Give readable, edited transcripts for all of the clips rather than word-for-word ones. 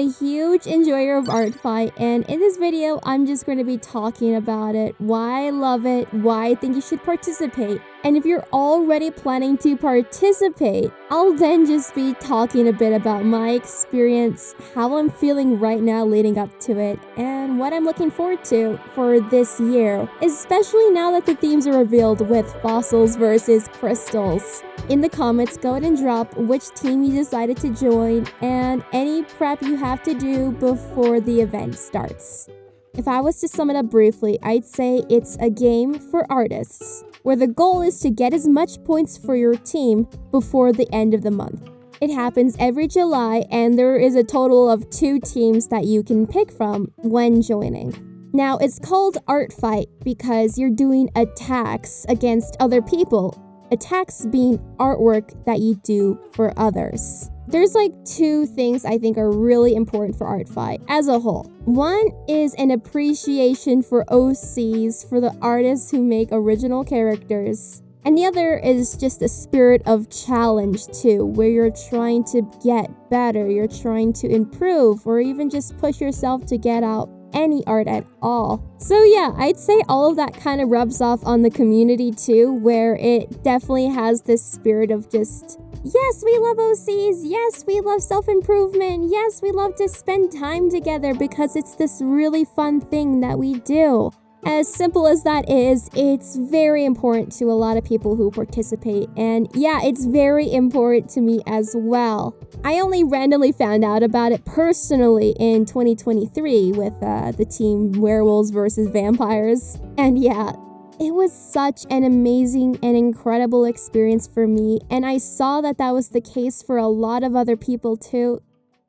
a huge enjoyer of ArtFight, and in this video, I'm just going to be talking about it, why I love it, why I think you should participate. And if you're already planning to participate, I'll then just be talking a bit about my experience, how I'm feeling right now leading up to it, and what I'm looking forward to for this year, especially now that the themes are revealed with fossils versus crystals. In the comments, go ahead and drop which team you decided to join and any prep you have to do before the event starts. If I was to sum it up briefly, I'd say it's a game for artists, where the goal is to get as much points for your team before the end of the month. It happens every July, and there is a total of 2 teams that you can pick from when joining. Now, it's called ArtFight because you're doing attacks against other people. Attacks being artwork that you do for others. There's like 2 things I think are really important for ArtFight as a whole. One is an appreciation for OCs, for the artists who make original characters. And the other is just a spirit of challenge too, where you're trying to get better, you're trying to improve, or even just push yourself to get out any art at all. So yeah, I'd say all of that kind of rubs off on the community too, where it definitely has this spirit of just, yes, we love OCs, yes, we love self-improvement, yes, we love to spend time together because it's this really fun thing that we do. As simple as that is, it's very important to a lot of people who participate, and yeah, it's very important to me as well. I only randomly found out about it personally in 2023 with the team Werewolves versus Vampires, and yeah, it was such an amazing and incredible experience for me, and I saw that that was the case for a lot of other people too.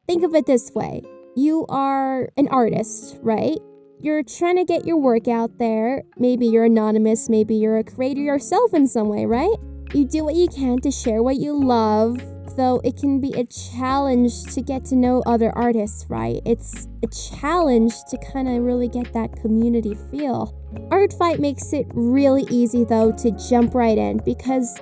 Think of it this way, you are an artist, right? You're trying to get your work out there. Maybe you're anonymous, maybe you're a creator yourself in some way, right? You do what you can to share what you love, though it can be a challenge to get to know other artists, right? It's a challenge to kind of really get that community feel. ArtFight makes it really easy though to jump right in because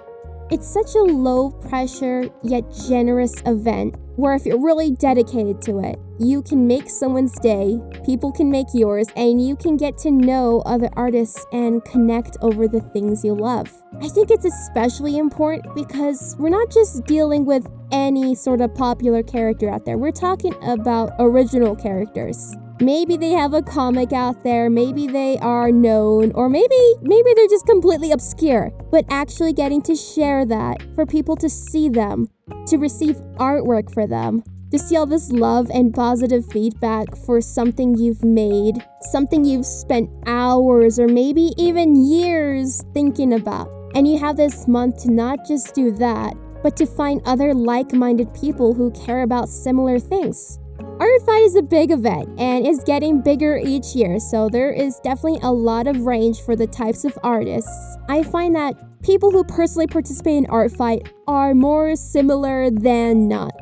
it's such a low pressure yet generous event where if you're really dedicated to it, you can make someone's day, people can make yours, and you can get to know other artists and connect over the things you love. I think it's especially important because we're not just dealing with any sort of popular character out there. We're talking about original characters. Maybe they have a comic out there, maybe they are known, or maybe they're just completely obscure. But actually getting to share that, for people to see them, to receive artwork for them, to see all this love and positive feedback for something you've made, something you've spent hours or maybe even years thinking about. And you have this month to not just do that, but to find other like-minded people who care about similar things. ArtFight is a big event and is getting bigger each year, so there is definitely a lot of range for the types of artists. I find that people who personally participate in ArtFight are more similar than not.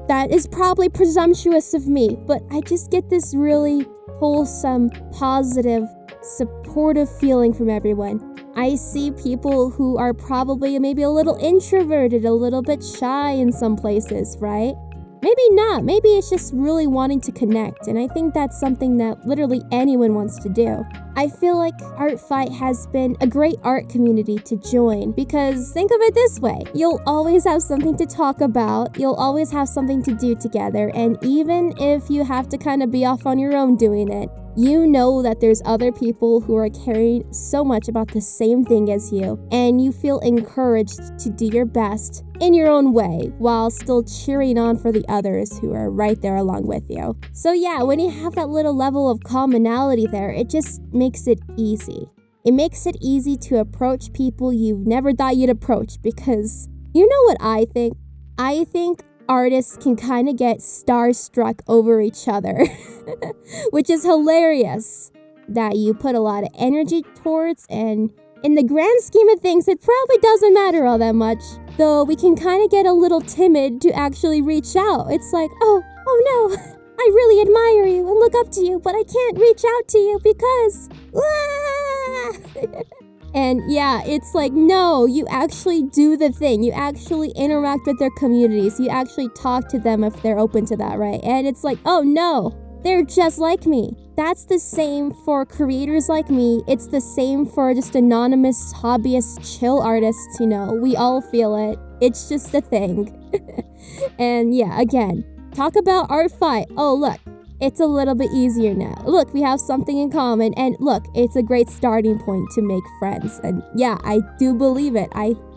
That is probably presumptuous of me, but I just get this really wholesome, positive, supportive feeling from everyone. I see people who are probably maybe a little introverted, a little bit shy in some places, right? Maybe not. Maybe it's just really wanting to connect, and I think that's something that literally anyone wants to do. I feel like ArtFight has been a great art community to join because think of it this way, you'll always have something to talk about, you'll always have something to do together, and even if you have to kind of be off on your own doing it, you know that there's other people who are caring so much about the same thing as you, and you feel encouraged to do your best in your own way while still cheering on for the others who are right there along with you. So yeah, when you have that little level of commonality there, it just makes it easy. It makes it easy to approach people you never thought you'd approach because you know what I think? I think artists can kind of get starstruck over each other, which is hilarious that you put a lot of energy towards, and in the grand scheme of things, it probably doesn't matter all that much, though we can kind of get a little timid to actually reach out. It's like, oh no, I really admire you and look up to you, but I can't reach out to you because... And yeah, it's like, no, you actually do the thing. You actually interact with their communities. You actually talk to them if they're open to that, right? And it's like, oh no, they're just like me. That's the same for creators like me. It's the same for just anonymous hobbyist chill artists, we all feel it. It's just a thing. And yeah, again, talk about ArtFight. Oh, look, it's a little bit easier now. Look, we have something in common. And look, it's a great starting point to make friends. And yeah, I do believe it.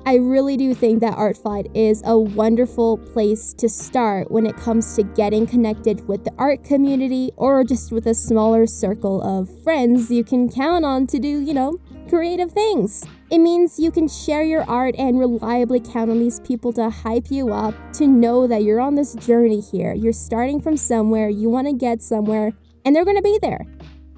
I really do think that ArtFight is a wonderful place to start when it comes to getting connected with the art community or just with a smaller circle of friends you can count on to do, creative things. It means you can share your art and reliably count on these people to hype you up, to know that you're on this journey here. You're starting from somewhere, you want to get somewhere, and they're going to be there.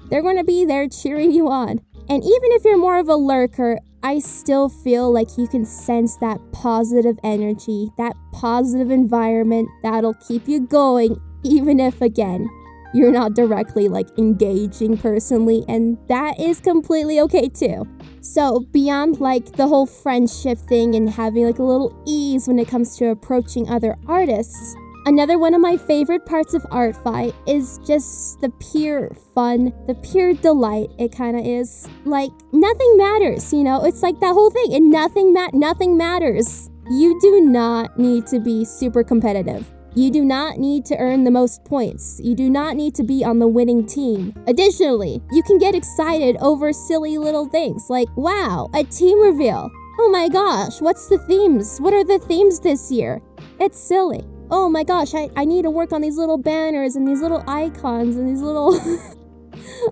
They're going to be there cheering you on. And even if you're more of a lurker, I still feel like you can sense that positive energy, that positive environment that'll keep you going, even if, again, you're not directly engaging personally, and that is completely okay too. So beyond the whole friendship thing and having a little ease when it comes to approaching other artists, another one of my favorite parts of ArtFight is just the pure fun, the pure delight it kind of is. Nothing matters, It's that whole thing, and nothing matters. You do not need to be super competitive. You do not need to earn the most points. You do not need to be on the winning team. Additionally, you can get excited over silly little things like, wow, a team reveal. Oh my gosh, what's the themes? What are the themes this year? It's silly. Oh my gosh, I need to work on these little banners and these little icons and these little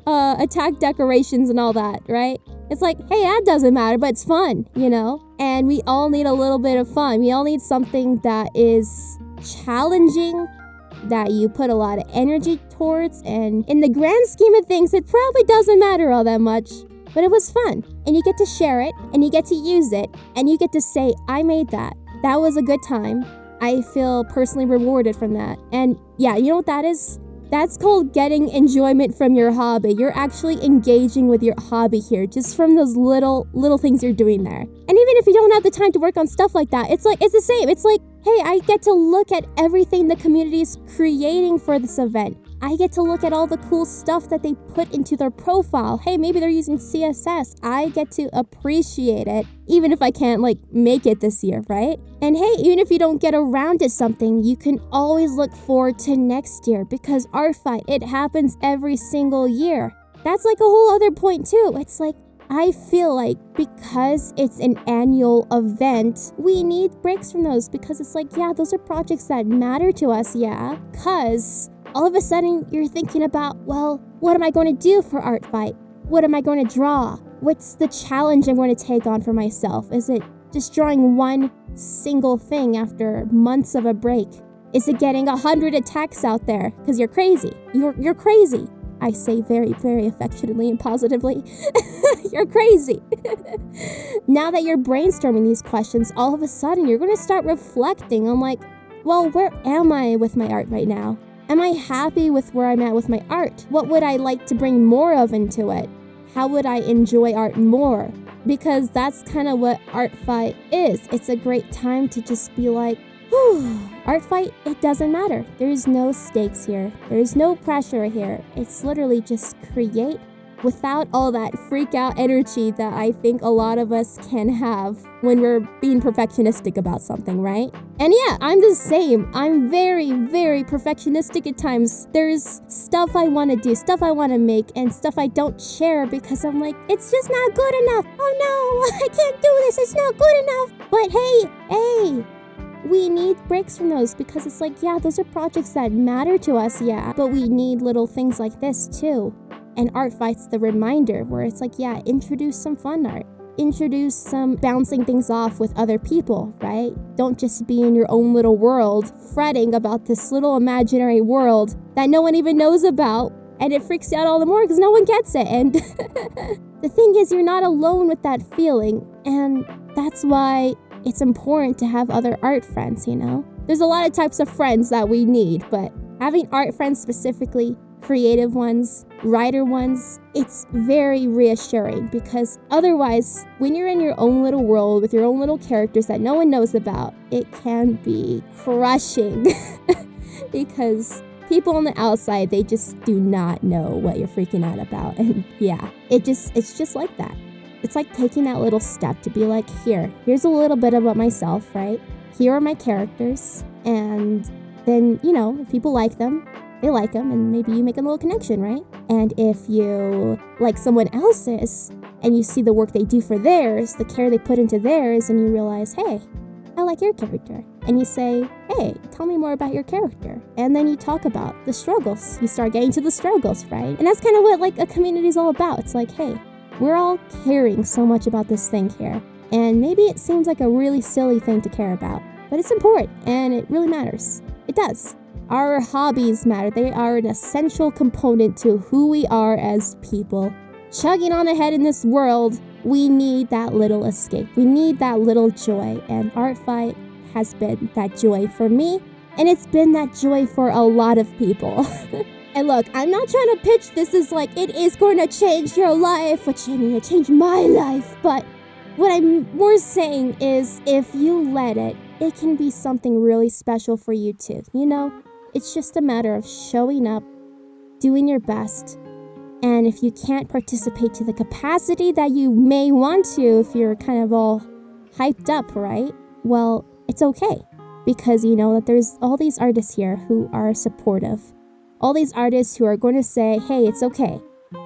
attack decorations and all that, right? It's like, hey, that doesn't matter, but it's fun, And we all need a little bit of fun. We all need something that is challenging, that you put a lot of energy towards, and in the grand scheme of things, it probably doesn't matter all that much. But it was fun, and you get to share it, and you get to use it, and you get to say, I made that. That was a good time. I feel personally rewarded from that. And yeah, you know what that is? That's called getting enjoyment from your hobby. You're actually engaging with your hobby here, just from those little things you're doing there. And even if you don't have the time to work on stuff like that, it's the same. It's like, hey, I get to look at everything the community is creating for this event. I get to look at all the cool stuff that they put into their profile. Hey, maybe they're using CSS. I get to appreciate it, even if I can't make it this year, right? And hey, even if you don't get around to something, you can always look forward to next year, because ArtFight, it happens every single year. That's a whole other point too. It's I feel because it's an annual event, we need breaks from those, because it's yeah, those are projects that matter to us, yeah, because all of a sudden you're thinking about, well, what am I going to do for ArtFight? What am I going to draw? What's the challenge I'm going to take on for myself? Is it just drawing one single thing after months of a break? Is it getting 100 attacks out there? Because you're crazy. You're crazy. I say very, very affectionately and positively. You're crazy. Now that you're brainstorming these questions, all of a sudden you're going to start reflecting on well, where am I with my art right now? Am I happy with where I'm at with my art? What would I like to bring more of into it? How would I enjoy art more? Because that's kind of what ArtFight is. It's a great time to just be ArtFight, it doesn't matter. There's no stakes here. There's no pressure here. It's literally just create without all that freak out energy that I think a lot of us can have when we're being perfectionistic about something, right? And yeah, I'm the same. I'm very, very perfectionistic at times. There's stuff I want to do, stuff I want to make, and stuff I don't share because I'm it's just not good enough. Oh no, I can't do this. It's not good enough. But hey, we need breaks from those, because it's yeah, those are projects that matter to us, yeah, but we need little things like this too. And ArtFight's the reminder where it's yeah, introduce some fun art. Introduce some bouncing things off with other people, right? Don't just be in your own little world, fretting about this little imaginary world that no one even knows about, and it freaks you out all the more because no one gets it. And the thing is, you're not alone with that feeling, and that's why it's important to have other art friends, There's a lot of types of friends that we need, but having art friends specifically, creative ones, writer ones, it's very reassuring because otherwise, when you're in your own little world with your own little characters that no one knows about, it can be crushing because people on the outside, they just do not know what you're freaking out about. And yeah, it's just like that. It's like taking that little step to be like, here's a little bit about myself, right? Here are my characters. And then, if people like them, they like them, and maybe you make a little connection, right? And if you like someone else's and you see the work they do for theirs, the care they put into theirs, and you realize, hey, I like your character. And you say, hey, tell me more about your character. And then you talk about the struggles. You start getting to the struggles, right? And that's kind of what like a community is all about. It's like, hey, we're all caring so much about this thing here. And maybe it seems like a really silly thing to care about, but it's important and it really matters. It does. Our hobbies matter. They are an essential component to who we are as people. Chugging on ahead in this world, we need that little escape. We need that little joy. And ArtFight has been that joy for me. And it's been that joy for a lot of people. And look, I'm not trying to pitch this as like, it is going to change your life, which I mean, it changed my life. But what I'm more saying is if you let it, it can be something really special for you too. It's just a matter of showing up, doing your best. And if you can't participate to the capacity that you may want to, if you're kind of all hyped up, right? Well, it's okay. Because you know that there's all these artists here who are supportive. All these artists who are going to say, hey, it's okay.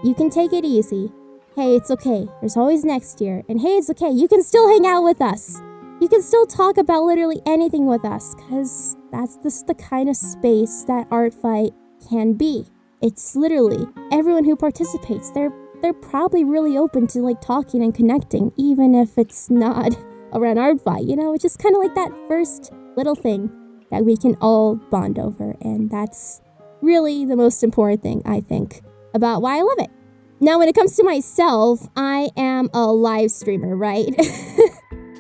You can take it easy. Hey, it's okay. There's always next year. And hey, it's okay. You can still hang out with us. You can still talk about literally anything with us. Because that's just the kind of space that ArtFight can be. It's literally everyone who participates. They're probably really open to like talking and connecting. Even if it's not around ArtFight. It's just kind of like that first little thing that we can all bond over. And that's really the most important thing, I think, about why I love it. Now, when it comes to myself, I am a live streamer, right?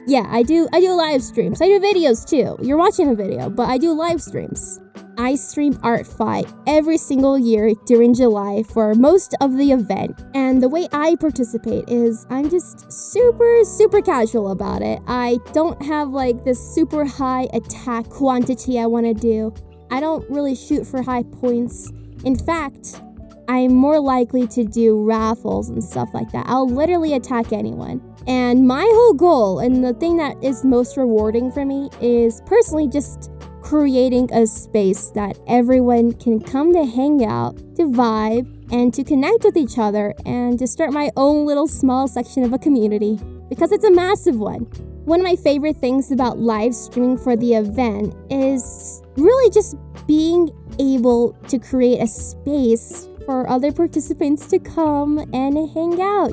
Yeah, I do live streams. I do videos too. You're watching a video, but I do live streams. I stream ArtFight every single year during July for most of the event. And the way I participate is I'm just super casual about it. I don't have like this super high attack quantity I want to do. I don't really shoot for high points. In fact, I'm more likely to do raffles and stuff like that. I'll literally attack anyone. And my whole goal, and the thing that is most rewarding for me, is personally just creating a space that everyone can come to hang out, to vibe, and to connect with each other, and to start my own little small section of a community. Because it's a massive one. One of my favorite things about live streaming for the event is really just being able to create a space for other participants to come and hang out,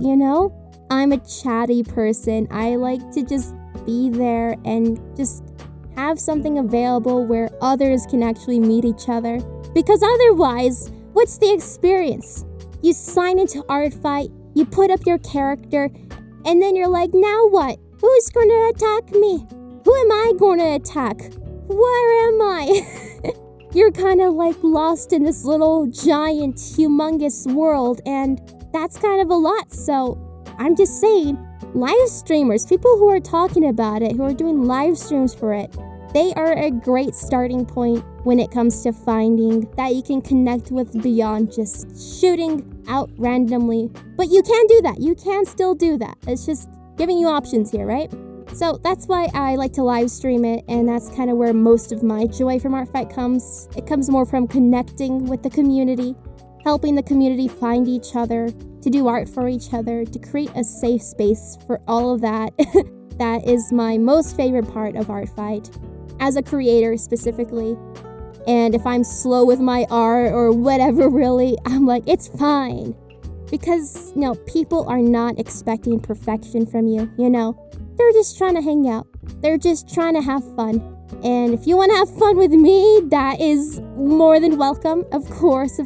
I'm a chatty person. I like to just be there and just have something available where others can actually meet each other. Because otherwise, what's the experience? You sign into ArtFight, you put up your character, and then you're like, now what? Who's going to attack me? Who am I going to attack? Where am I? You're kind of like lost in this little giant, humongous world, and that's kind of a lot. So I'm just saying, live streamers, people who are talking about it, who are doing live streams for it, they are a great starting point when it comes to finding that you can connect with beyond just shooting out randomly. But you can do that. You can still do that. It's just giving you options here, right? So that's why I like to live stream it, and that's kind of where most of my joy from ArtFight comes. It comes more from connecting with the community, helping the community find each other, to do art for each other, to create a safe space for all of that. That is my most favorite part of ArtFight, as a creator specifically. And if I'm slow with my art or whatever, really, I'm like, it's fine. Because, people are not expecting perfection from you, They're just trying to hang out. They're just trying to have fun. And if you want to have fun with me, that is more than welcome, of course.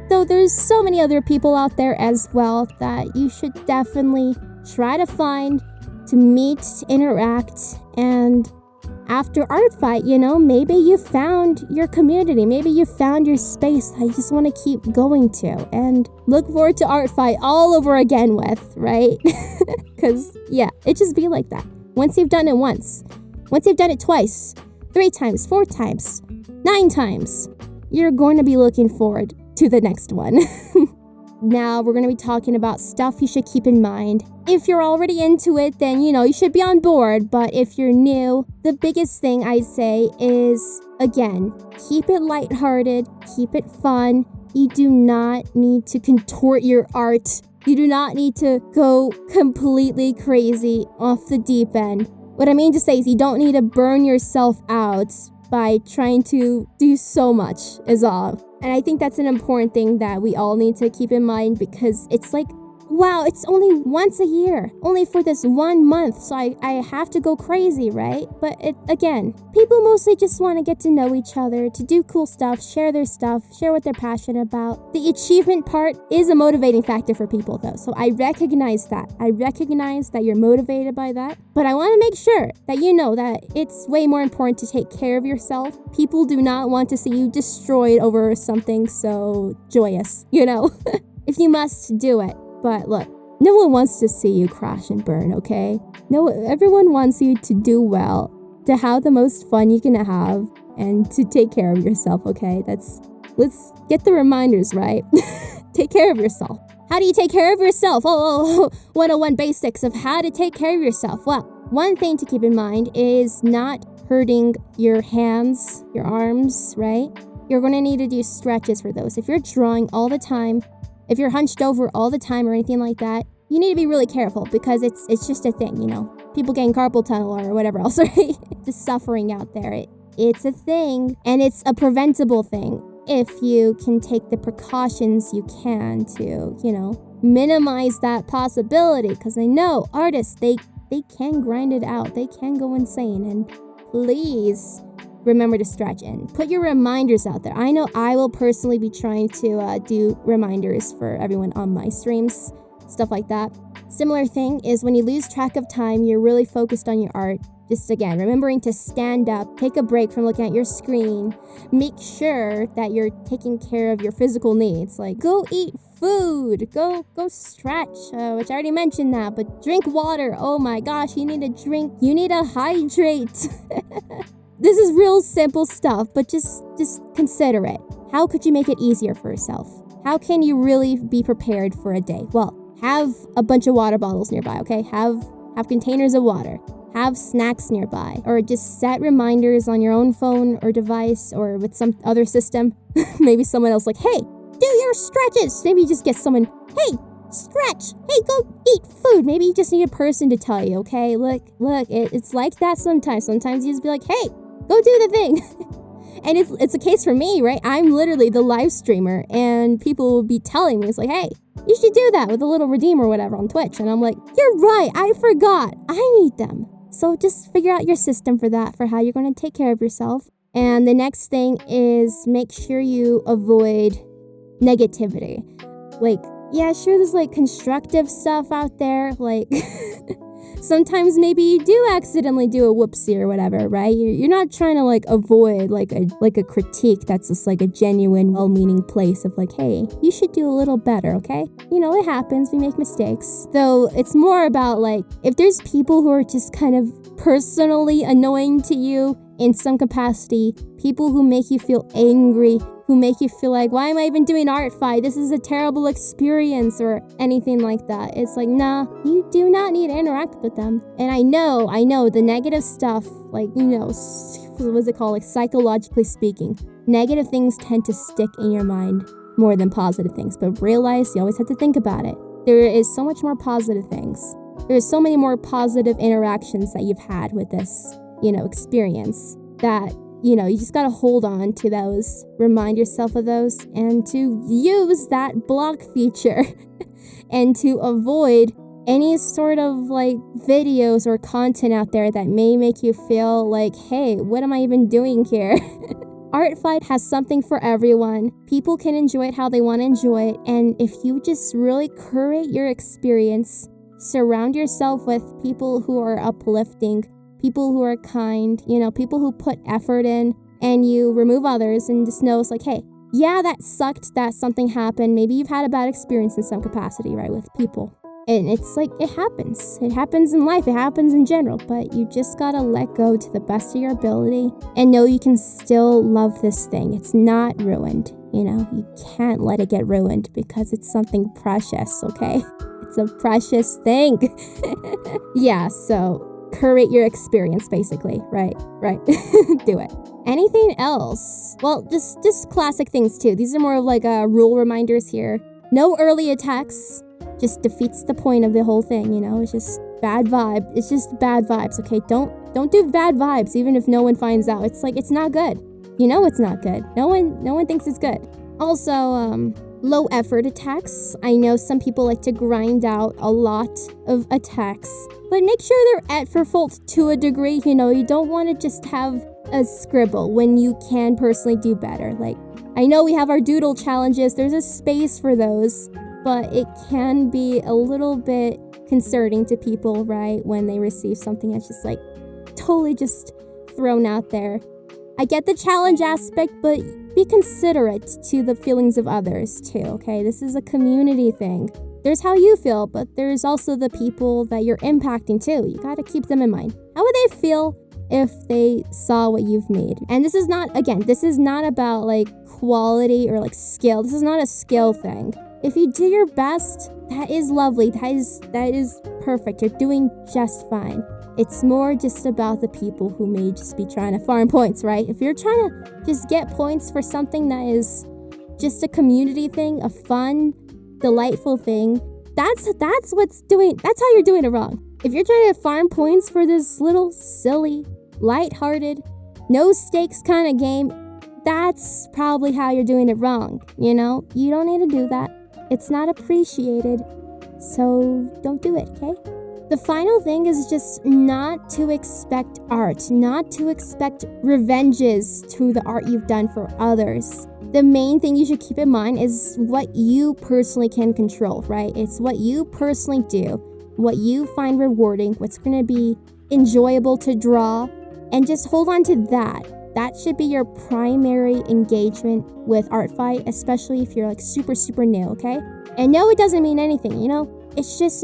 Though there's so many other people out there as well that you should definitely try to find, to meet, to interact, and after ArtFight, you know, maybe you found your community, maybe you found your space that you just want to keep going to, and look forward to ArtFight all over again with, right? Because, yeah, it just be like that. Once you've done it once you've done it twice, 3 times, 4 times, 9 times, you're going to be looking forward to the next one. Now, we're going to be talking about stuff you should keep in mind. If you're already into it, then, you know, you should be on board. But if you're new, the biggest thing I'd say is, again, keep it lighthearted, keep it fun. You do not need to contort your art. You do not need to go completely crazy off the deep end. What I mean to say is you don't need to burn yourself out by trying to do so much is all. And I think that's an important thing that we all need to keep in mind, because it's like, wow, it's only once a year, only for this 1 month, so I have to go crazy, right? But again, people mostly just want to get to know each other, to do cool stuff, share their stuff, share what they're passionate about. The achievement part is a motivating factor for people though, so I recognize that. I recognize that you're motivated by that, but I want to make sure that you know that it's way more important to take care of yourself. People do not want to see you destroyed over something so joyous, you know? If you must, do it. But look, no one wants to see you crash and burn, okay? No, everyone wants you to do well, to have the most fun you can have, and to take care of yourself, okay? Let's get the reminders right. Take care of yourself. How do you take care of yourself? 101 basics of how to take care of yourself. Well, one thing to keep in mind is not hurting your hands, your arms, right? You're going to need to do stretches for those. If you're drawing all the time, if you're hunched over all the time or anything like that, you need to be really careful, because it's just a thing, you know. People getting carpal tunnel or whatever else, right? The suffering out there. It's a thing, and it's a preventable thing if you can take the precautions you can to, you know, minimize that possibility. Because I know artists, they can grind it out. They can go insane. And please remember to stretch and put your reminders out there. I know I will personally be trying to do reminders for everyone on my streams, stuff like that. Similar thing is when you lose track of time, you're really focused on your art. Just again, remembering to stand up, take a break from looking at your screen, make sure that you're taking care of your physical needs. Like, go eat food, go stretch, which I already mentioned that, but drink water. Oh my gosh, you need to drink, you need to hydrate. This is real simple stuff, but just consider it. How could you make it easier for yourself? How can you really be prepared for a day? Well, have a bunch of water bottles nearby, okay? Have containers of water. Have snacks nearby. Or just set reminders on your own phone or device or with some other system. Maybe someone else like, hey, do your stretches. Maybe you just get someone, hey, stretch. Hey, go eat food. Maybe you just need a person to tell you, okay? Look, it's like that sometimes. Sometimes you just be like, hey, go do the thing. And it's a case for me, right? I'm literally the live streamer, and people will be telling me, it's like, hey, you should do that with a little redeem or whatever on Twitch. And I'm like, you're right, I forgot. I need them. So just figure out your system for that, for how you're going to take care of yourself. And the next thing is make sure you avoid negativity. Like, yeah, sure, there's like constructive stuff out there, like sometimes maybe you do accidentally do a whoopsie or whatever, right? You're not trying to like avoid like a critique that's just like a genuine, well-meaning place of like, hey, you should do a little better, okay? You know, it happens, we make mistakes. Though it's more about like, if there's people who are just kind of personally annoying to you in some capacity, people who make you feel angry, who make you feel like, why am I even doing ArtFight? This is a terrible experience or anything like that. It's like, nah, you do not need to interact with them. And I know the negative stuff, like, you know, what's it called? Like psychologically speaking, negative things tend to stick in your mind more than positive things. But realize you always have to think about it. There is so much more positive things. There's so many more positive interactions that you've had with this, you know, experience that, you know, you just gotta hold on to those, remind yourself of those, and to use that block feature and to avoid any sort of like videos or content out there that may make you feel like, hey, what am I even doing here? ArtFight has something for everyone. People can enjoy it how they want to enjoy it, and if you just really curate your experience, surround yourself with people who are uplifting, people who are kind, you know, people who put effort in, and you remove others and just know it's like, hey, yeah, that sucked that something happened. Maybe you've had a bad experience in some capacity, right, with people. And it's like, it happens. It happens in life. It happens in general. But you just gotta let go to the best of your ability and know you can still love this thing. It's not ruined. You know, you can't let it get ruined because it's something precious, okay? It's a precious thing. Yeah, so curate your experience, basically. Right. Do it. Anything else? Well, just classic things too. These are more of like rule reminders here. No early attacks. Just defeats the point of the whole thing, you know? It's just bad vibe. It's just bad vibes, okay? Don't do bad vibes even if no one finds out. It's like, it's not good. You know it's not good. No one thinks it's good. Also, low effort attacks. I know some people like to grind out a lot of attacks, but make sure they're effortful to a degree. You know, you don't want to just have a scribble when you can personally do better. Like, I know we have our doodle challenges. There's a space for those, but it can be a little bit concerning to people, right, when they receive something that's just like totally just thrown out there. I get the challenge aspect, but be considerate to the feelings of others too, okay? This is a community thing. There's how you feel, but there's also the people that you're impacting too. You gotta keep them in mind. How would they feel if they saw what you've made? And this is not, again, this is not about like quality or like skill. This is not a skill thing. If you do your best, that is lovely. That is perfect. You're doing just fine. It's more just about the people who may just be trying to farm points, right? If you're trying to just get points for something that is just a community thing, a fun, delightful thing, that's how you're doing it wrong. If you're trying to farm points for this little silly, lighthearted, no stakes kind of game, that's probably how you're doing it wrong. You know, you don't need to do that. It's not appreciated, so don't do it, okay? The final thing is just not to expect art, not to expect revenges to the art you've done for others. The main thing you should keep in mind is what you personally can control, right? It's what you personally do, what you find rewarding, what's going to be enjoyable to draw, and just hold on to that. That should be your primary engagement with ArtFight, especially if you're like super, super new, okay? And no, it doesn't mean anything, you know? It's just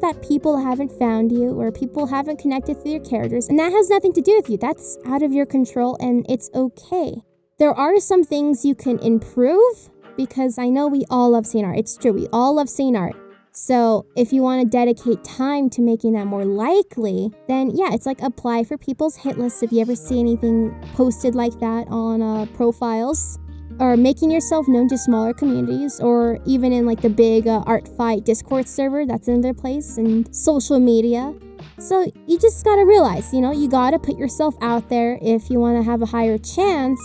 that people haven't found you or people haven't connected to your characters, and that has nothing to do with you. That's out of your control, and it's okay. There are some things you can improve, because I know we all love seeing art. It's true, we all love seeing art. So if you want to dedicate time to making that more likely, then yeah, it's like apply for people's hit lists if you ever see anything posted like that on profiles. Or making yourself known to smaller communities, or even in like the big ArtFight Discord server, that's another place, and social media. So you just gotta realize, you know, you gotta put yourself out there if you want to have a higher chance,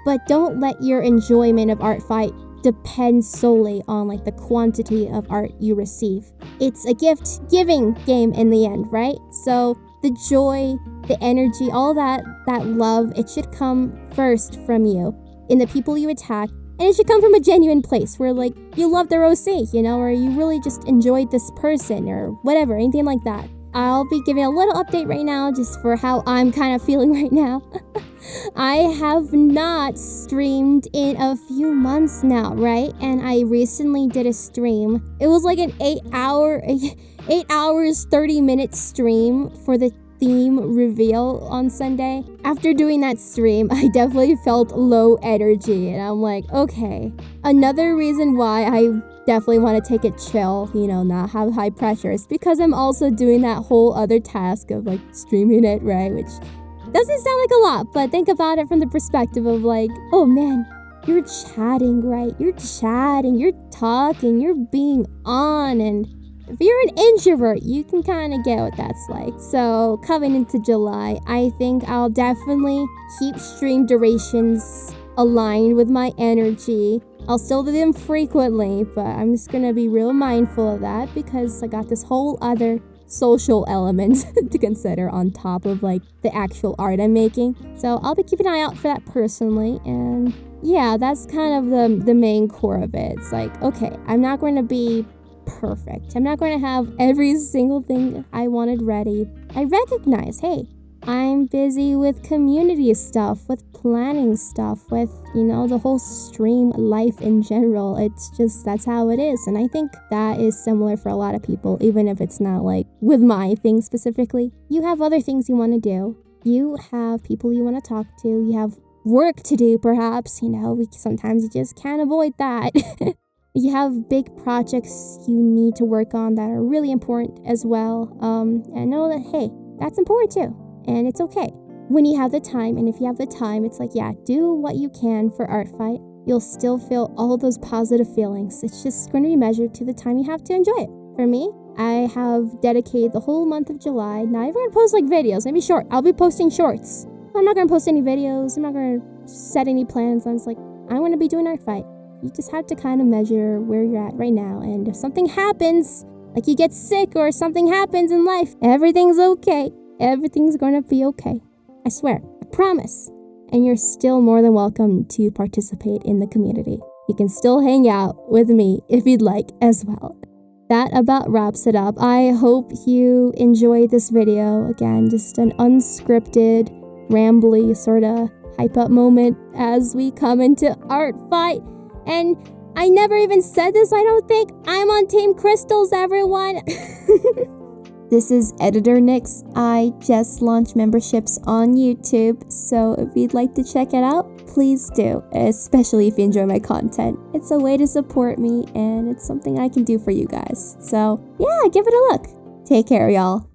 but don't let your enjoyment of ArtFight depend solely on like the quantity of art you receive. It's a gift-giving game in the end, right? So the joy, the energy, all that love, it should come first from you, in the people you attack, and it should come from a genuine place where like you love their OC, you know, or you really just enjoyed this person or whatever, anything like that. I'll be giving a little update right now just for how I'm kind of feeling right now. I have not streamed in a few months now, right? And I recently did a stream. It was like an 8 hours, 30-minute stream for the theme reveal on Sunday. After doing that stream, I definitely felt low energy, and I'm like, okay. Another reason why I definitely want to take it chill, you know, not have high pressure, is because I'm also doing that whole other task of like streaming it, right? Which doesn't sound like a lot, but think about it from the perspective of like, oh man, you're chatting, right? You're chatting, you're talking, you're being on, and if you're an introvert, you can kind of get what that's like. So coming into July, I think I'll definitely keep stream durations aligned with my energy. I'll still do them frequently, but I'm just going to be real mindful of that because I got this whole other social element to consider on top of like the actual art I'm making. So I'll be keeping an eye out for that personally, and yeah, that's kind of the main core of it. It's like, okay, I'm not going to be perfect. I'm not going to have every single thing I wanted ready. I recognize, hey, I'm busy with community stuff, with planning stuff, with, the whole stream life in general. It's just, that's how it is. And I think that is similar for a lot of people, even if it's not like with my thing specifically. You have other things you want to do. You have people you want to talk to. You have work to do, perhaps. Sometimes you just can't avoid that. You have big projects you need to work on that are really important as well. And know that, hey, that's important too. And it's okay. When you have the time, and if you have the time, it's like, yeah, do what you can for ArtFight. You'll still feel all those positive feelings. It's just going to be measured to the time you have to enjoy it. For me, I have dedicated the whole month of July. Not even going to post like videos, maybe short. I'll be posting shorts. I'm not going to post any videos. I'm not going to set any plans. I was like, I want to be doing ArtFight. You just have to kind of measure where you're at right now. And if something happens, like you get sick or something happens in life, everything's okay. Everything's going to be okay. I swear. I promise. And you're still more than welcome to participate in the community. You can still hang out with me if you'd like as well. That about wraps it up. I hope you enjoyed this video. Again, just an unscripted, rambly sort of hype up moment as we come into ArtFight. And I never even said this, I don't think. I'm on Team Crystals, everyone. This is Editor Nix. I just launched memberships on YouTube, so if you'd like to check it out, please do, especially if you enjoy my content. It's a way to support me, and it's something I can do for you guys. So yeah, give it a look. Take care, y'all.